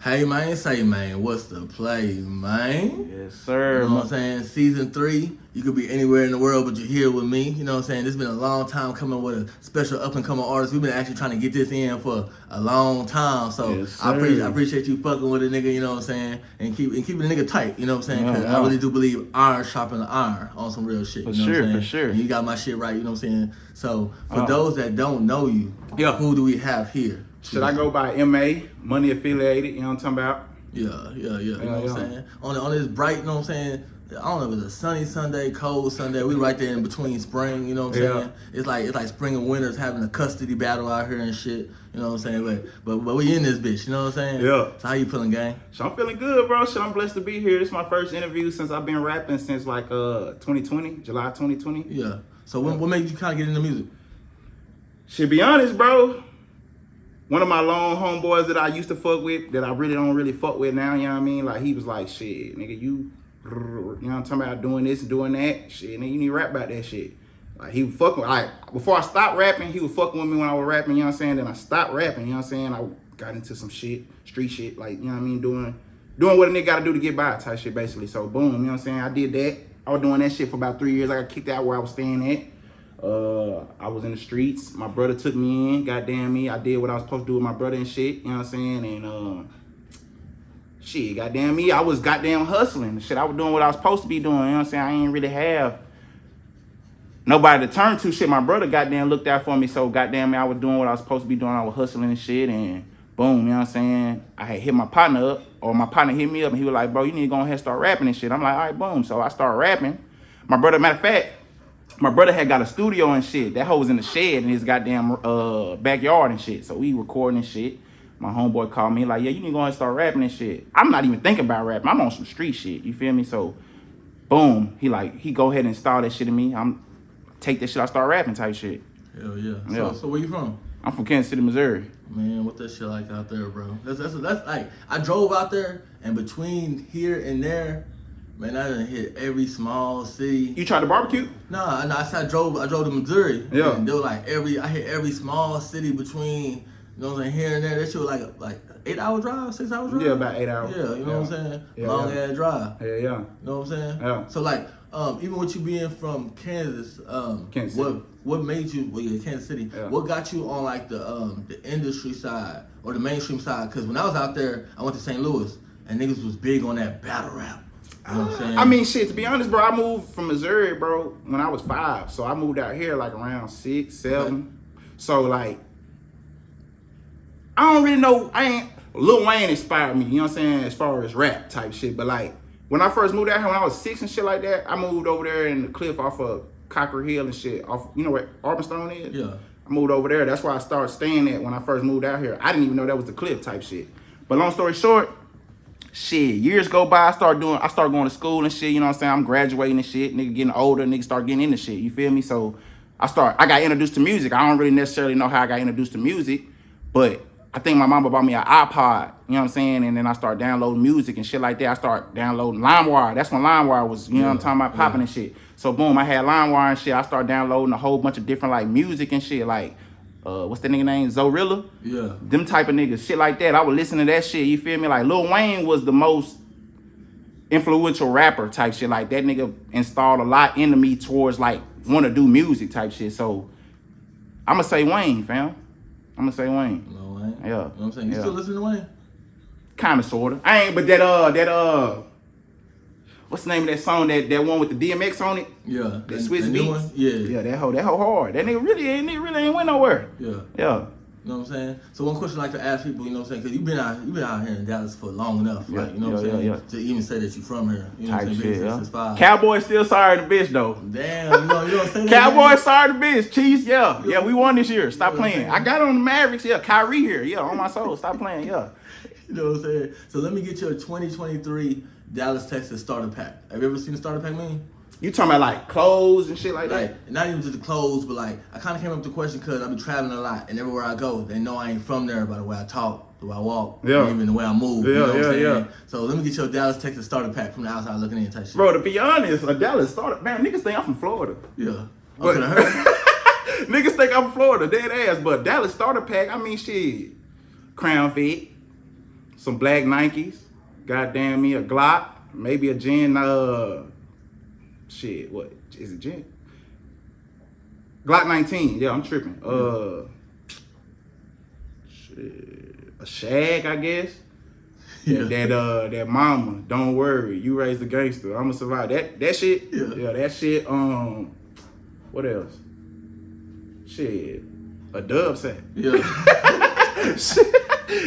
Hey man, say man, what's the play, man? Yes, sir. You know what I'm saying? Season 3, you could be anywhere in the world, but you're here with me. You know what I'm saying? It's been a long time coming with a special up and coming artist. We've been actually trying to get this in for a long time. So Yes, I sir. appreciate you fucking with a nigga, you know what I'm saying? And keep the nigga tight, you know what I'm saying? Because Yeah. I really do believe iron sharpening iron on some real shit. For You know what I'm saying? sure, for sure. And you got my shit right, you know what I'm saying? So for those that don't know you, who do we have here? Should I go by MA, money affiliated, you know what I'm talking about? Yeah. You know what I'm saying? On this bright, you know what I'm saying? I don't know if it's a sunny Sunday, cold Sunday. We right there in between spring, you know what I'm saying? It's like spring and winter's having a custody battle out here and shit. You know what I'm saying? But we in this bitch, you know what I'm saying? Yeah. So how you feeling, gang? So I'm feeling good, bro. Shit, I'm blessed to be here. This is my first interview since I've been rapping since like 2020, July 2020. Yeah. So what made you kind of get into music? Should be honest, bro. One of my long homeboys that I used to fuck with, that I really don't fuck with now, you know what I mean? Like, he was like, shit, nigga, you know what I'm talking about, doing this and doing that. Shit, nigga, you need to rap about that shit. Like, he was fucking, like, before I stopped rapping, he was fucking with me when I was rapping, you know what I'm saying? Then I stopped rapping, you know what I'm saying? I got into some shit, street shit, like, you know what I mean? Doing what a nigga gotta do to get by type shit, basically. So, boom, you know what I'm saying? I did that. I was doing that shit for about 3 years. I got kicked out where I was staying at. I was in the streets. My brother took me in. Goddamn me. I did what I was supposed to do with my brother and shit. You know what I'm saying? And shit, goddamn me. I was goddamn hustling. Shit, I was doing what I was supposed to be doing. You know what I'm saying? I ain't really have nobody to turn to. Shit, my brother goddamn looked out for me. So goddamn me, I was doing what I was supposed to be doing. I was hustling and shit. And boom, you know what I'm saying? I had hit my partner up, or my partner hit me up, and he was like, bro, you need to go ahead and start rapping and shit. I'm like, all right, boom. So I started rapping. My brother, matter of fact, my brother had got a studio and shit. That hoe was in the shed in his goddamn backyard and shit. So we recording and shit. My homeboy called me like, yeah, you need to go ahead and start rapping and shit. I'm not even thinking about rapping. I'm on some street shit. You feel me? So, boom. He go ahead and install that shit in me. I'm take that shit, I start rapping type shit. Hell yeah. So where you from? I'm from Kansas City, Missouri. Man, what that shit like out there, bro? That's like, I drove out there, and between here and there, man, I done hit every small city. You tried to barbecue? Nah, I drove to Missouri. Yeah. And they were like I hit every small city between, you know what I'm saying, here and there. That shit was like 8 hour drive, 6 hour drive? Yeah, about 8 hours. Yeah, you know what I'm saying? Long ass drive. Yeah. You know what I'm saying? Yeah. So like, even with you being from Kansas, Kansas City. what made you, Kansas City, what got you on like the industry side or the mainstream side? Cause when I was out there, I went to St. Louis and niggas was big on that battle rap. You know what I'm saying? I mean, shit, to be honest, bro, I moved from Missouri, bro, when I was 5. So I moved out here like around 6, 7. Okay. So, like, I don't really know. Lil Wayne inspired me, you know what I'm saying, as far as rap type shit. But, like, when I first moved out here, when I was 6 and shit like that, I moved over there in the cliff off of Cocker Hill and shit. Off, you know where Arbenstone is? Yeah. I moved over there. That's where I started staying at when I first moved out here. I didn't even know that was the cliff type shit. But long story short, shit, years go by, I start going to school and shit, you know what I'm saying? I'm graduating and shit, nigga getting older, nigga start getting into shit, you feel me? So I got introduced to music. I don't really necessarily know how I got introduced to music, but I think my mama bought me an iPod, you know what I'm saying? And then I start downloading music and shit like that. I start downloading LimeWire. That's when LimeWire was, you know what I'm talking about, popping and shit. So boom, I had LimeWire and shit. I started downloading a whole bunch of different like music and shit, like what's that nigga name? Zorilla? Yeah. Them type of niggas, shit like that. I would listen to that shit, you feel me? Like, Lil Wayne was the most influential rapper type shit. Like, that nigga installed a lot into me towards, like, want to do music type shit. So, I'm going to say Wayne, fam. I'm going to say Wayne. Lil Wayne? Yeah. You know what I'm saying? You still listen to Wayne? Kind of, sort of. I ain't, but that what's the name of that song, that one with the DMX on it? Yeah. That Swiss Beats? Yeah, that hoe hard. That nigga really ain't went nowhere. Yeah. Yeah. You know what I'm saying? So one question I like to ask people, you know what I'm saying, because you've been out here in Dallas for long enough, like, you know what I'm saying, to even say that you from here. You know what I'm saying? Since 5. Cowboy still sorry the bitch though. Damn, you don't say that. Cowboy sorry the bitch. Chiefs, yeah, we won this year. Stop playing. I got on the Mavericks, Kyrie here, on my soul. Stop playing, You know what I'm saying? So let me get you a 2023 Dallas, Texas starter pack. Have you ever seen the starter pack meme? You talking about like clothes and shit like that? Like, not even just the clothes, but like, I kind of came up with the question because I be traveling a lot, and everywhere I go, they know I ain't from there by the way I talk, the way I walk, even the way I move. You know what I'm saying? So let me get your Dallas, Texas starter pack from the outside looking in type shit. Bro, to be honest, a Dallas starter, man, niggas think I'm from Florida. Yeah. But, niggas think I'm from Florida, dead ass, but Dallas starter pack, I mean, shit, Crown Vic, some black Nikes, goddamn me, a Glock, maybe a Gen, shit, what, is it Gen? Glock 19, yeah, I'm tripping. Shit, a Shag, I guess. Yeah. That mama, don't worry, you raised a gangster, I'ma survive. That shit, yeah, that shit, what else? Shit, a dub set. Yeah.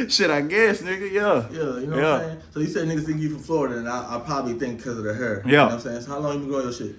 Shit, I guess, nigga, yeah. Yeah, you know what I'm saying? So you said niggas think you from Florida, and I probably think because of the hair. Yeah. You know what I'm saying? So how long you been growing your shit?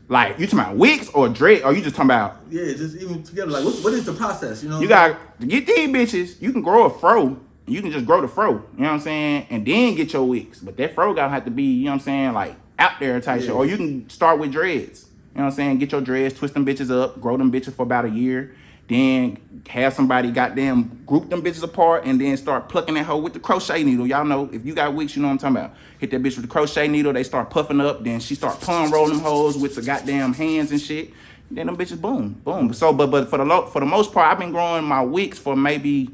Like, you talking about wicks or dread, or you just talking about? Yeah, just even together, like, what is the process, you know? You got to get these bitches, you can grow a fro, you can just grow the fro, you know what I'm saying? And then get your wicks. But that fro gotta have to be, you know what I'm saying, like, out there type shit. Or you can start with dreads. You know what I'm saying? Get your dreads, twist them bitches up, grow them bitches for about a year. Then have somebody goddamn group them bitches apart and then start plucking that hoe with the crochet needle. Y'all know, if you got wicks, you know what I'm talking about. Hit that bitch with the crochet needle, they start puffing up, then she start palm rolling them hoes with the goddamn hands and shit. Then them bitches boom, boom. So, but for the most part, I've been growing my wicks for maybe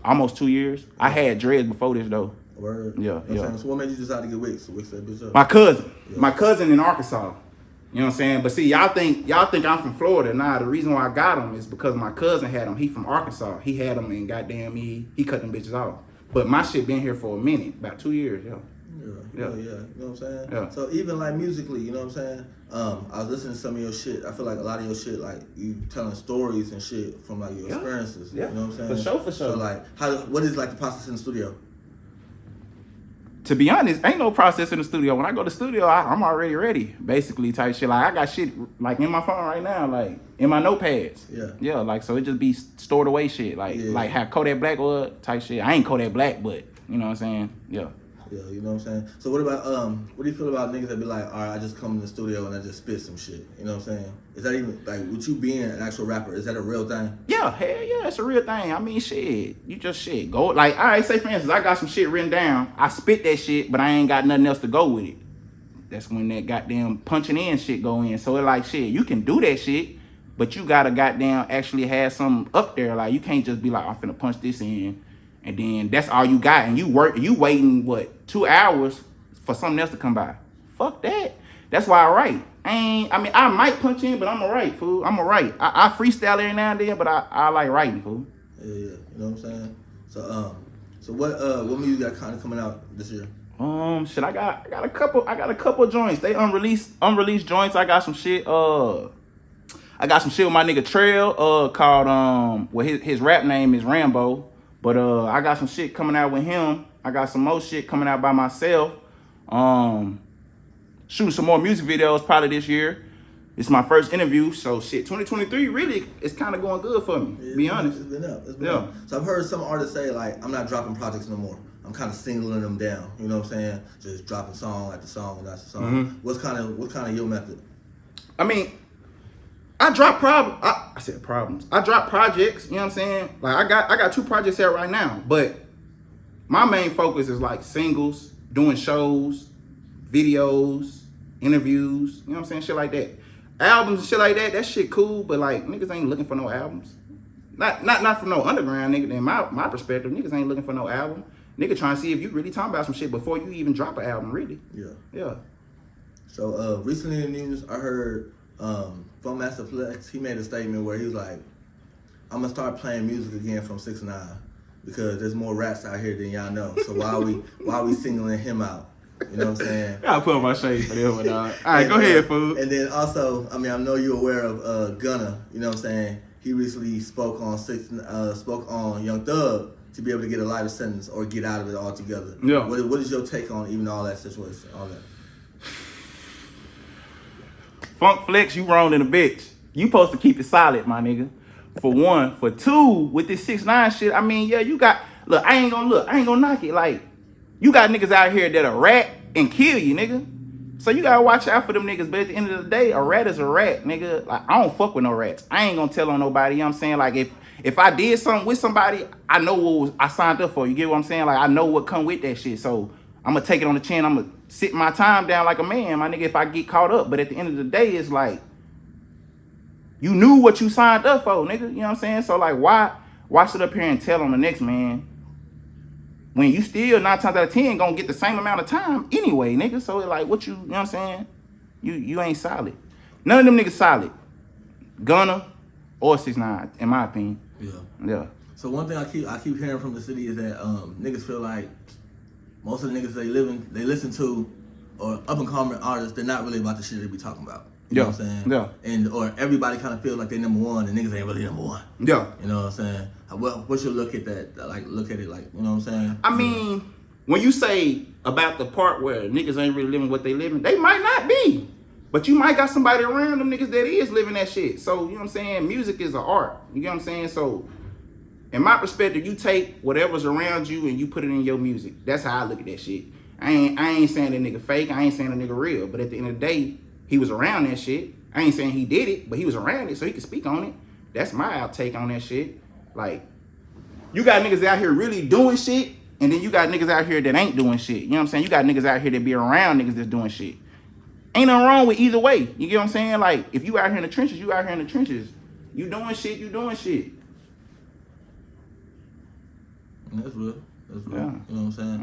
almost 2 years. I had dreads before this though. Word. Yeah, yeah. So what made you decide to get wicks? So wicks that bitch up? My cousin in Arkansas. You know what I'm saying? But see, y'all think I'm from Florida. Nah, the reason why I got them is because my cousin had them. He from Arkansas. He had them and goddamn he cut them bitches off. But my shit been here for a minute, about 2 years, Yeah. You know what I'm saying? Yeah. So even like musically, you know what I'm saying? I was listening to some of your shit. I feel like a lot of your shit, like you telling stories and shit from like your experiences. Yeah. You know what I'm saying? For sure. So like, what is like the process in the studio? To be honest, ain't no process in the studio. When I go to the studio, I'm already ready, basically type shit. Like I got shit like in my phone right now, like in my notepads. Yeah. Like so it just be stored away shit, like how Kodak Black was type shit. I ain't Kodak Black, but you know what I'm saying? Yeah. Yeah, you know what I'm saying? So what about what do you feel about niggas that be like, all right, I just come in the studio and I just spit some shit? You know what I'm saying? Is that even like with you being an actual rapper, is that a real thing? Yeah, hell yeah, it's a real thing. I mean shit. You just shit. Go like, all right, say for instance, I got some shit written down. I spit that shit, but I ain't got nothing else to go with it. That's when that goddamn punching in shit go in. So it like shit, you can do that shit, but you gotta goddamn actually have something up there. Like you can't just be like, I'm finna punch this in. And then that's all you got, and you waiting what 2 hours for something else to come by? Fuck that. That's why I write. I might punch in, but I'ma write, fool. I'ma write. I freestyle every now and then, but I like writing, fool. Yeah. You know what I'm saying? So what music got kind of coming out this year? Shit. I got a couple joints. They unreleased joints. I got some shit. I got some shit with my nigga Trail. Called well his rap name is Rambo. But I got some shit coming out with him. I got some more shit coming out by myself. Shooting some more music videos probably this year. It's my first interview, so shit, 2023 really is kind of going good for me, be honest. It's been up. So I've heard some artists say like, I'm not dropping projects no more. I'm kind of singling them down. You know what I'm saying? Just dropping song after song and after song. Mm-hmm. What's kind of your method? I mean, I drop problems. I drop projects, you know what I'm saying? Like I got 2 projects out right now, but my main focus is like singles, doing shows, videos, interviews, you know what I'm saying? Shit like that. Albums and shit like that shit cool, but like niggas ain't looking for no albums. Not from no underground nigga. In my perspective, niggas ain't looking for no album. Nigga trying to see if you really talking about some shit before you even drop an album, really. Yeah. So recently in the news, I heard from Master Flex, he made a statement where he was like, I'm gonna start playing music again from 6ix9ine because there's more rats out here than y'all know. So why we singling him out? You know what I'm saying? I'll put on my shade for them, dog. All right, go ahead, fool. And then also, I know you're aware of Gunna. You know what I'm saying? He recently spoke on Young Thug to be able to get a lighter sentence or get out of it altogether. Yeah. What is your take on even all that situation, all that? Funk Flex, you wrong in a bitch. You supposed to keep it solid, my nigga. For one. For two, with this 6ix9ine shit, I mean, yeah, you got, I ain't gonna knock it. Like, you got niggas out here that'll rat and kill you, nigga. So you gotta watch out for them niggas. But at the end of the day, a rat is a rat, nigga. Like, I don't fuck with no rats. I ain't gonna tell on nobody, you know what I'm saying? Like, if I did something with somebody, I know what I signed up for. You get what I'm saying? Like, I know what come with that shit. So I'm gonna take it on the chin. I'm gonna sit my time down like a man, my nigga, if I get caught up. But at the end of the day, it's like, you knew what you signed up for, nigga. You know what I'm saying? So like, why sit up here and tell on the next man when you still 9 times out of 10 gonna get the same amount of time anyway, nigga. So it's like, what you know what I'm saying? You ain't solid. None of them niggas solid. Gunna or 6ix9ine, in my opinion. Yeah. So one thing I keep hearing from the city is that niggas feel like most of the niggas they listen to or up and coming artists, they're not really about the shit they be talking about. You know what I'm saying? Yeah. And or everybody kind of feels like they number one, and niggas ain't really number one. Yeah. You know what I'm saying? What's your look at that? Like, look at it like, you know what I'm saying? I mean, when you say about the part where niggas ain't really living what they living, they might not be. But you might got somebody around them niggas that is living that shit. So, you know what I'm saying? Music is an art. You get what I'm saying? So, in my perspective, you take whatever's around you and you put it in your music. That's how I look at that shit. I ain't saying that nigga fake. I ain't saying that nigga real. But at the end of the day, he was around that shit. I ain't saying he did it, but he was around it so he could speak on it. That's my outtake on that shit. Like, you got niggas out here really doing shit, and then you got niggas out here that ain't doing shit. You know what I'm saying? You got niggas out here that be around niggas that's doing shit. Ain't nothing wrong with either way. You get what I'm saying? Like, if you out here in the trenches, you out here in the trenches. You doing shit, you doing shit. That's real. That's real. Yeah. You know what I'm saying?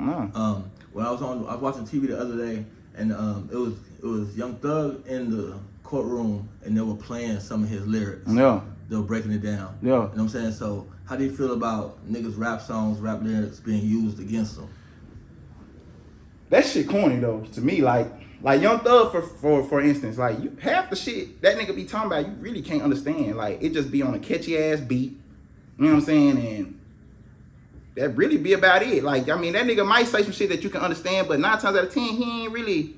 When I was watching TV the other day, and it was Young Thug in the courtroom, and they were playing some of his lyrics. Yeah. They were breaking it down. Yeah. You know what I'm saying? So how do you feel about niggas rap songs, rap lyrics being used against them? That shit corny though to me. Like Young Thug for instance, like you half the shit that nigga be talking about, you really can't understand. Like it just be on a catchy ass beat. You know what I'm saying? And that really be about it. Like, I mean, that nigga might say some shit that you can understand, but 9 times out of 10, he ain't really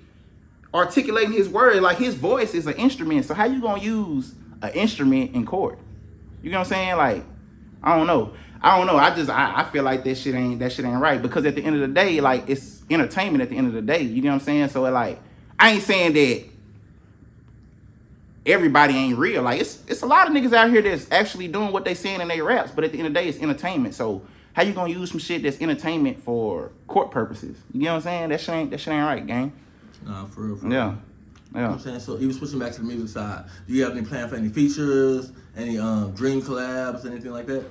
articulating his words. Like, his voice is an instrument. So how you gonna use an instrument in court? You know what I'm saying? Like, I don't know. I feel like that shit ain't right. Because at the end of the day, like, it's entertainment at the end of the day. You know what I'm saying? So like, I ain't saying that everybody ain't real. Like, it's a lot of niggas out here that's actually doing what they saying in their raps, but at the end of the day, it's entertainment. So how you gonna use some shit that's entertainment for court purposes? You know what I'm saying? That shit ain't right, gang. Nah, for real. Yeah. You know what I'm saying? So even switching back to the music side, do you have any plan for any features, any dream collabs, anything like that?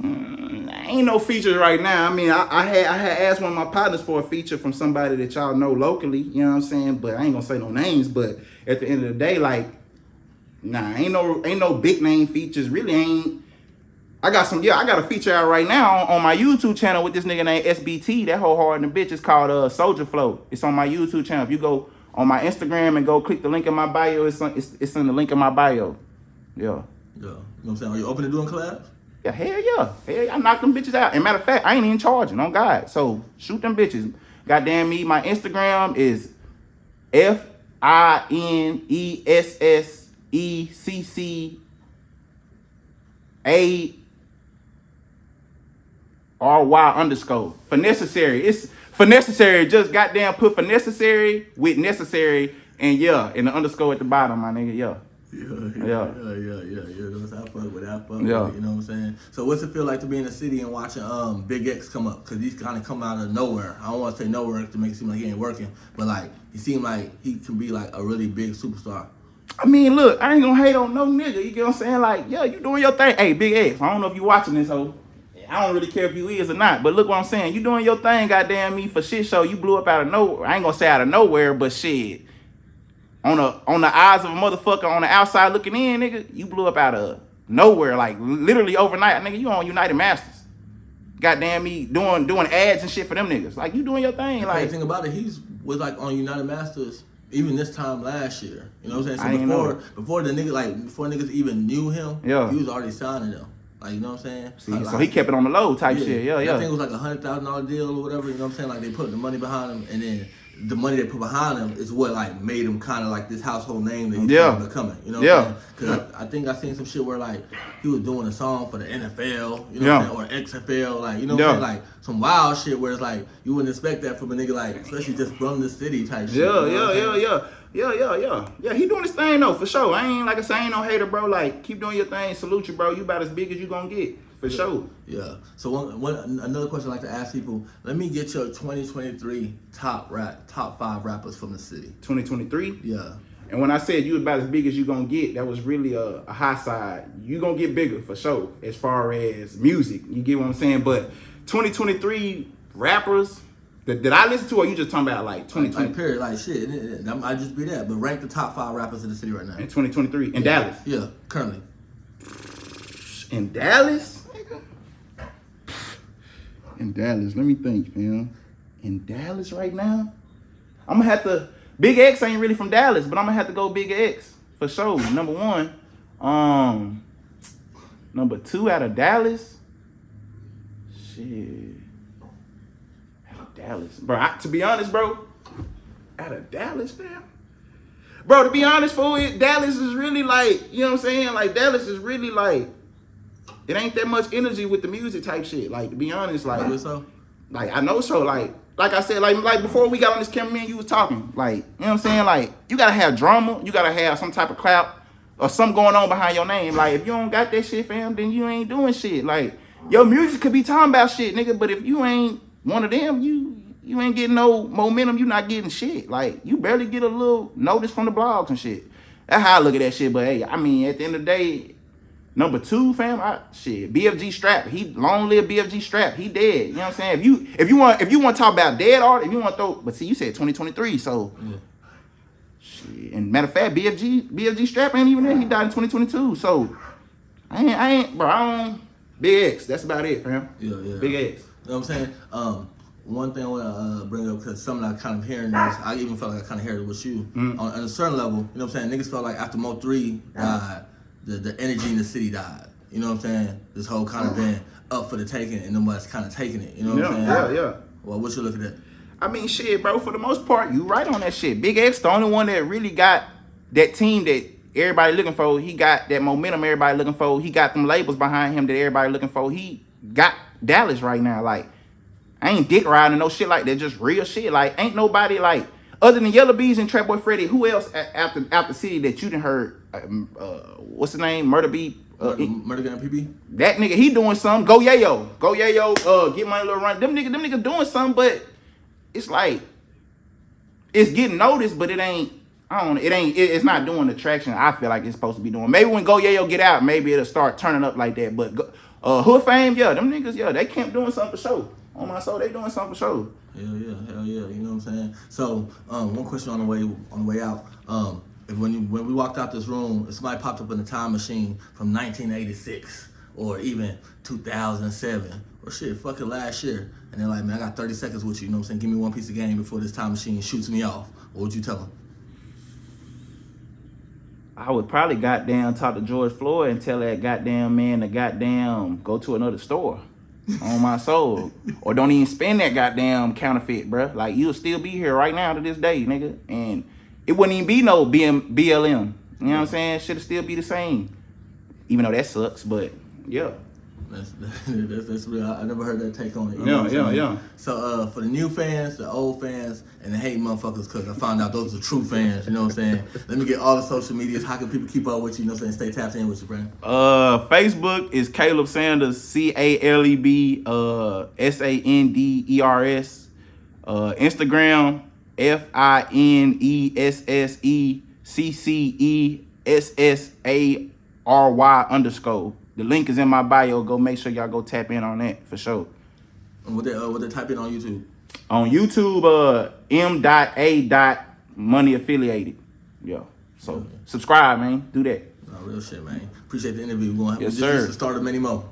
Ain't no features right now. I mean, I had asked one of my partners for a feature from somebody that y'all know locally, you know what I'm saying? But I ain't gonna say no names, but at the end of the day, like, nah, ain't no big name features. Really ain't. I got a feature out right now on my YouTube channel with this nigga named SBT. That whole hard and the bitch is called Soldier Flow. It's on my YouTube channel. If you go on my Instagram and go click the link in my bio, it's in the link in my bio. Yeah. Yeah. You know what I'm saying? Are you open to doing collabs? Yeah, hell yeah. I knock them bitches out. And matter of fact, I ain't even charging, on God. So shoot them bitches. Goddamn me, my Instagram is FINESSECCA RY_. For necessary. It's for necessary. Just goddamn put for necessary with necessary and and the underscore at the bottom, my nigga. Yeah. You know what I'm saying? I fuck with that. You know what I'm saying? So what's it feel like to be in the city and watching Big X come up? Because he's kind of come out of nowhere. I don't want to say nowhere to make it seem like he ain't working, but like he seemed like he can be like a really big superstar. I mean, look, I ain't gonna hate on no nigga. You get what I'm saying? Like, yeah, you doing your thing. Hey, Big X, I don't know if you watching this, ho. I don't really care if you is or not, but look what I'm saying. You doing your thing, goddamn me, for shit show. You blew up out of nowhere. I ain't gonna say out of nowhere, but shit. On the eyes of a motherfucker on the outside looking in, nigga, you blew up out of nowhere, like literally overnight, nigga. You on United Masters, goddamn me, doing ads and shit for them niggas. Like, you doing your thing. Like, the thing about it, was like on United Masters even this time last year. You know what I'm saying? So I didn't know. before niggas even knew him, he was already signing them. Like, you know what I'm saying? See, so he kept it on the low type shit. Yeah. I think it was like $100,000 deal or whatever. You know what I'm saying? Like, they put the money behind him, and then the money they put behind him is what like made him kind of like this household name that he's becoming. You know what I'm saying? Because I think I seen some shit where like he was doing a song for the NFL, you know what I'm saying, or XFL, like, you know what I'm saying, like some wild shit where it's like you wouldn't expect that from a nigga like, especially just from the city type shit. Yeah, he doing his thing though, for sure. I ain't no hater, bro. Like, keep doing your thing. Salute you, bro. You about as big as you gonna get, for sure. Yeah. So another question I like to ask people, let me get your 2023 top 5 rappers from the city. 2023? Yeah. And when I said you about as big as you gonna get, that was really a high side. You gonna get bigger, for sure, as far as music. You get what I'm saying? But 2023, rappers that I listen to, or you just talking about like 2020? Like, period, like shit. I just be that. But rank the top 5 rappers in the city right now. In 2023. In Dallas? Yeah, currently. In Dallas? Nigga? In Dallas, let me think, fam. In Dallas right now? I'm gonna have to, Big X ain't really from Dallas, but I'm gonna have to go Big X for sure. Number 1. Number 2 out of Dallas? Shit. Dallas, bro. To be honest, bro, out of Dallas, fam. Bro, to be honest, fool, Dallas is really like, you know what I'm saying? Like, Dallas is really like, it ain't that much energy with the music type shit. Like, to be honest, like, I know so. Like I said, like before we got on this camera, me and you was talking. Like, you know what I'm saying? Like, you gotta have drama, you gotta have some type of clout or something going on behind your name. Like, if you don't got that shit, fam, then you ain't doing shit. Like, your music could be talking about shit, nigga, but if you ain't one of them, you ain't getting no momentum, you not getting shit. Like, you barely get a little notice from the blogs and shit. That's how I look at that shit. But hey, I mean, at the end of the day, number 2, fam, BFG Strap. He long live BFG Strap. He dead. You know what I'm saying? If you want to talk about dead art, if you want to throw, but see, you said 2023, so shit. And matter of fact, BFG Strap ain't even there. He died in 2022. So I ain't, bro. I don't. Big X. That's about it, fam. Yeah. Big X. You know what I'm saying? One thing I want to bring up, because something I kind of hearing this, I even felt like I kind of heard it with you. On a certain level, you know what I'm saying? Niggas felt like after Mo 3 died, the energy in the city died. You know what I'm saying? This whole kind of been up for the taking, and nobody's kind of taking it. You know what I'm saying? Yeah. Well, what you look at that? I mean, shit, bro, for the most part, you right on that shit. Big X, the only one that really got that team that everybody looking for. He got that momentum everybody looking for. He got them labels behind him that everybody looking for. He got Dallas right now. Like, I ain't dick riding and no shit like that. Just real shit. Like, ain't nobody like, other than Yellow Bees and Trap Boy Freddy, who else out the city that you done heard? What's his name? Murder Beat. Murder Gun PP? That nigga, he doing something. Go Yayo. Get Money Little Run. Them niggas doing something, but it's like, it's getting noticed, but it ain't, it's not doing the traction I feel like it's supposed to be doing. Maybe when Go Yayo get out, maybe it'll start turning up like that. But Hood Fame, yeah, them niggas, yeah, they kept doing something for sure. On my soul, they doing something for sure. Hell yeah. You know what I'm saying? So, one question on the way out. When we walked out this room, if somebody popped up in a time machine from 1986 or even 2007 or shit, fucking last year, and they're like, man, I got 30 seconds with you. You know what I'm saying? Give me one piece of game before this time machine shoots me off. What would you tell them? I would probably goddamn talk to George Floyd and tell that goddamn man to goddamn go to another store. On my soul. Or don't even spend that goddamn counterfeit, bruh. Like, you'll still be here right now to this day, nigga. And it wouldn't even be no BLM. You know what I'm saying? Should still be the same. Even though that sucks, but yeah. That's real. I never heard that take on it. Yeah. So for the new fans, the old fans, and the hate motherfuckers, because I found out those are true fans, you know what I'm saying? Let me get all the social medias. How can people keep up with you? You know what I'm saying? Stay tapped in with you, Brandon. Facebook is Caleb Sanders, CALEB SANDERS. Instagram, FINESSECCESSARY_. The link is in my bio. Go make sure y'all go tap in on that for sure. And what they type in on YouTube? On YouTube, M.A.Money affiliated. Yeah. So subscribe, man. Do that. No, real shit, man. Appreciate the interview. Yes, sir. This is the start of many more.